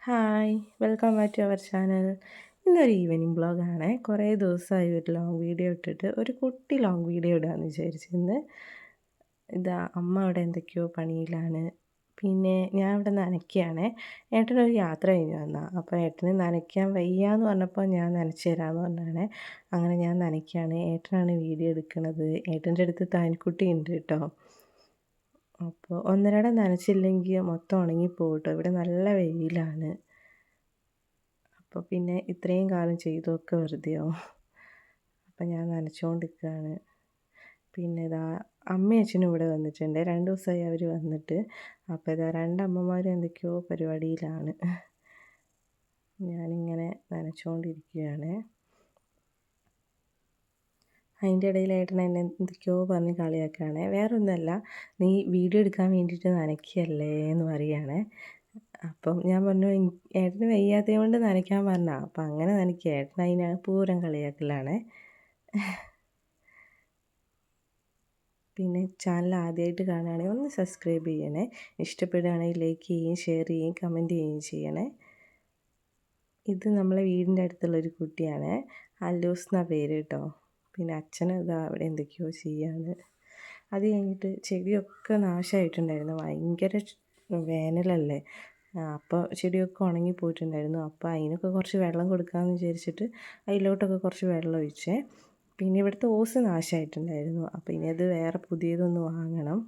Hi welcome back to our channel. ഇന്നൊരു evening വ്ളോഗാണ്. കുറേ ദിവസമായി ഒരു ലോങ് വീഡിയോ ഇട്ടിട്ട് ഒരു കുട്ടി ലോങ് വീഡിയോ ഇടാമെന്ന് വിചാരിച്ചു. ഇന്ന് ഇതാ അമ്മ അവിടെ എന്തൊക്കെയോ പണിയിലാണ്. പിന്നെ ഞാൻ ഇവിടെ നനയ്ക്കുകയാണ്. ഏട്ടനൊരു യാത്ര കഴിഞ്ഞ് വന്നാൽ അപ്പോൾ ഏട്ടന് നനയ്ക്കാൻ വയ്യാന്ന് പറഞ്ഞപ്പോൾ ഞാൻ നനച്ച് തരാമെന്ന് പറഞ്ഞാണ്. അങ്ങനെ ഞാൻ നനയ്ക്കുകയാണ്. ഏട്ടനാണ് വീഡിയോ എടുക്കുന്നത്. ഏട്ടൻ്റെ അടുത്ത് താനിക്കുട്ടി ഉണ്ട് കേട്ടോ. അപ്പോൾ ഒന്നരാടം നനച്ചില്ലെങ്കിൽ മൊത്തം ഉണങ്ങിപ്പോകും കേട്ടോ. ഇവിടെ നല്ല വെയിലാണ്. അപ്പോൾ പിന്നെ ഇത്രയും കാലം ചെയ്തതൊക്കെ വെറുതെയാവും. അപ്പം ഞാൻ നനച്ചുകൊണ്ടിരിക്കുകയാണ്. പിന്നെ ഇതാ അമ്മയും അച്ഛനും ഇവിടെ വന്നിട്ടുണ്ട്. 2 ദിവസമായി അവർ വന്നിട്ട്. അപ്പോൾ ഇതാ 2 അമ്മമാരും എന്തൊക്കെയോ പരിപാടിയിലാണ്. ഞാനിങ്ങനെ നനച്ചുകൊണ്ടിരിക്കുകയാണ്. അതിൻ്റെ ഇടയിൽ ഏട്ടൻ എന്നെ എന്തൊക്കെയോ പറഞ്ഞ് കളിയാക്കുകയാണ്. വേറൊന്നുമല്ല, നീ വീഡിയോ എടുക്കാൻ വേണ്ടിയിട്ട് നനയ്ക്കുകയല്ലേ എന്ന് പറയുകയാണ്. അപ്പം ഞാൻ പറഞ്ഞു ഏട്ടന് വയ്യാത്തത് കൊണ്ട് നനയ്ക്കാൻ പറഞ്ഞാൽ. അപ്പം അങ്ങനെ നനയ്ക്കുക. ഏട്ടൻ അതിന് പൂരം കളിയാക്കലാണ്. പിന്നെ ചാനൽ ആദ്യമായിട്ട് കാണുകയാണെങ്കിൽ ഒന്ന് സബ്സ്ക്രൈബ് ചെയ്യണേ. ഇഷ്ടപ്പെടുകയാണെങ്കിൽ ലൈക്ക് ചെയ്യുകയും ഷെയർ ചെയ്യുകയും കമൻറ്റ് ചെയ്യുകയും ചെയ്യണേ. ഇത് നമ്മളെ വീടിൻ്റെ അടുത്തുള്ളൊരു കുട്ടിയാണ്. അല്ലൂസ് എന്നാണ് പേര് കേട്ടോ. പിന്നെ അച്ഛന് ഇതാ അവിടെ എന്തൊക്കെയോ ചെയ്യാണ്. അത് കഴിഞ്ഞിട്ട് ചെടിയൊക്കെ നാശമായിട്ടുണ്ടായിരുന്നു. ഭയങ്കര വേനലല്ലേ. അപ്പോൾ ചെടിയൊക്കെ ഉണങ്ങിപ്പോയിട്ടുണ്ടായിരുന്നു. അപ്പോൾ അതിനൊക്കെ കുറച്ച് വെള്ളം കൊടുക്കാമെന്ന് വിചാരിച്ചിട്ട് അതിലോട്ടൊക്കെ കുറച്ച് വെള്ളം ഒഴിച്ചേ. പിന്നെ ഇവിടുത്തെ ഓസ് നാശമായിട്ടുണ്ടായിരുന്നു. അപ്പോൾ ഇനി അത് വേറെ പുതിയതൊന്ന് വാങ്ങണം.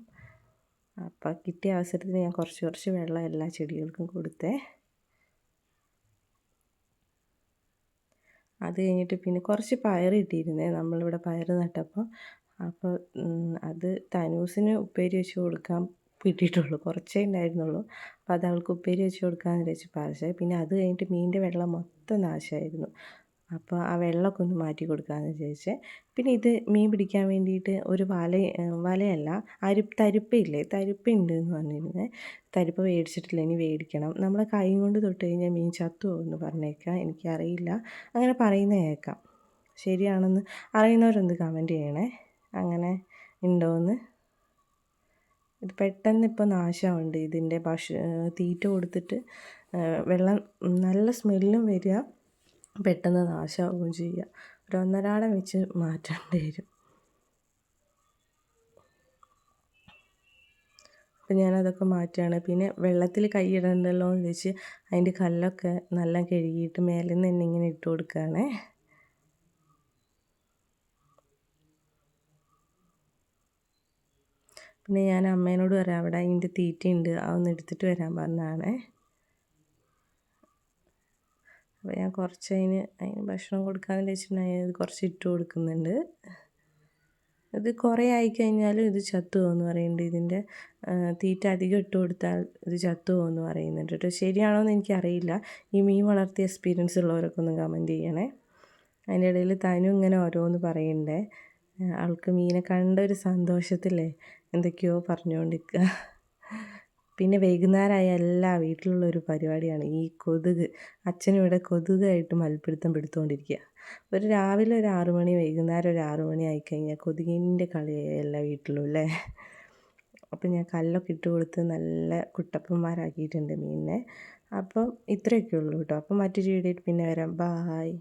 അപ്പോൾ കിട്ടിയ അവസരത്തിൽ ഞാൻ കുറച്ച് വെള്ളം എല്ലാ ചെടികൾക്കും കൊടുത്തേ. അത് കഴിഞ്ഞിട്ട് പിന്നെ കുറച്ച് പയർ കിട്ടിയിരുന്നേ. നമ്മളിവിടെ പയർ നട്ടപ്പോൾ. അപ്പോൾ അത് തനൂസിന് ഉപ്പേരി വെച്ച് കൊടുക്കാൻ കിട്ടിയിട്ടുള്ളൂ. കുറച്ചേ ഉണ്ടായിരുന്നുള്ളൂ. അപ്പോൾ അത് അവൾക്ക് ഉപ്പേരി വെച്ച് കൊടുക്കാമെന്ന് വിചാരിച്ച് പറിച്ചേ. പിന്നെ അത് കഴിഞ്ഞിട്ട് മീനിൻ്റെ വെള്ളം മൊത്തം നാശമായിരുന്നു. അപ്പോൾ ആ വെള്ളമൊക്കെ ഒന്ന് മാറ്റി കൊടുക്കാമെന്ന് വിചാരിച്ചേ. പിന്നെ ഇത് മീൻ പിടിക്കാൻ വേണ്ടിയിട്ട് ഒരു വലയല്ല, തരിപ്പയില്ലേ, തരിപ്പയുണ്ട് എന്ന് പറഞ്ഞിരുന്നത്. തരിപ്പ് മേടിച്ചിട്ടില്ല, ഇനി മേടിക്കണം. നമ്മൾ കൈ കൊണ്ട് തൊട്ട് കഴിഞ്ഞാൽ മീൻ ചത്തു പോകുമെന്ന് പറഞ്ഞേക്കാം. എനിക്കറിയില്ല, അങ്ങനെ പറയുന്നത് കേൾക്കാം. ശരിയാണെന്ന് അറിയുന്നവരൊന്ന് കമൻറ്റ് ചെയ്യണേ. അങ്ങനെ ഉണ്ടോയെന്ന്. ഇത് പെട്ടെന്ന് ഇപ്പോൾ നാശമുണ്ട്. ഇതിൻ്റെ തീറ്റ കൊടുത്തിട്ട് വെള്ളം നല്ല സ്മെല്ലും വരിക, പെട്ടെന്ന് നാശമാവുകയും ചെയ്യുക. ഒരു ഒന്നരാടം വെച്ച് മാറ്റേണ്ടി വരും. അപ്പം ഞാനതൊക്കെ മാറ്റുകയാണ്. പിന്നെ വെള്ളത്തിൽ കൈയിടണ്ടല്ലോ എന്ന് വെച്ച് അതിൻ്റെ കല്ലൊക്കെ നല്ല കഴുകിയിട്ട് മേലെ നിന്ന് തന്നെ ഇങ്ങനെ ഇട്ട് കൊടുക്കുകയാണ്. പിന്നെ ഞാൻ അമ്മേനോട് പറയാം, അവിടെ അതിൻ്റെ തീറ്റയുണ്ട്, അതൊന്ന് എടുത്തിട്ട് വരാൻ പറഞ്ഞാണ്. അപ്പോൾ ഞാൻ കുറച്ച് അതിന് ഭക്ഷണം കൊടുക്കാമെന്ന് വെച്ചിട്ടുണ്ടെങ്കിൽ കുറച്ച് ഇട്ട് കൊടുക്കുന്നുണ്ട്. ഇത് കുറേ ആയിക്കഴിഞ്ഞാലും ഇത് ചത്തു പോകുമെന്ന് പറയുന്നുണ്ട്. ഇതിൻ്റെ തീറ്റ അധികം ഇട്ട് കൊടുത്താൽ ഇത് ചത്തു പോകുമെന്ന് പറയുന്നുണ്ട് കേട്ടോ. ശരിയാണോ എന്ന് എനിക്കറിയില്ല. ഈ മീൻ വളർത്തിയ എക്സ്പീരിയൻസ് ഉള്ളവരൊക്കെ ഒന്ന് കമൻറ്റ് ചെയ്യണേ. അതിൻ്റെ ഇടയിൽ തനു ഇങ്ങനെ ഓരോന്ന് പറയണ്ടേ. ആൾക്ക് മീനെ കണ്ട ഒരു സന്തോഷത്തിലേ എന്തൊക്കെയോ പറഞ്ഞുകൊണ്ടിരിക്കുക. പിന്നെ വൈകുന്നേരമായ എല്ലാ വീട്ടിലുള്ളൊരു പരിപാടിയാണ് ഈ കൊതുക്. അച്ഛനിവിടെ കൊതുകായിട്ട് മൽപ്പിടുത്തം പിടുത്തുകൊണ്ടിരിക്കുക. രാവിലെ ഒരു 6 മണി, വൈകുന്നേരം ഒരു 6 മണി ആയിക്കഴിഞ്ഞാൽ കൊതുകിൻ്റെ കളിയായി എല്ലാ വീട്ടിലും അല്ലേ. അപ്പം ഞാൻ കല്ലൊക്കെ ഇട്ട് കൊടുത്ത് നല്ല കുട്ടപ്പന്മാരാക്കിയിട്ടുണ്ട് മീനിനെ. അപ്പം ഇത്രയൊക്കെ ഉള്ളൂ കേട്ടോ. അപ്പം മറ്റൊരു വീഡിയോയിൽ പിന്നെ വരാം. ബായ്.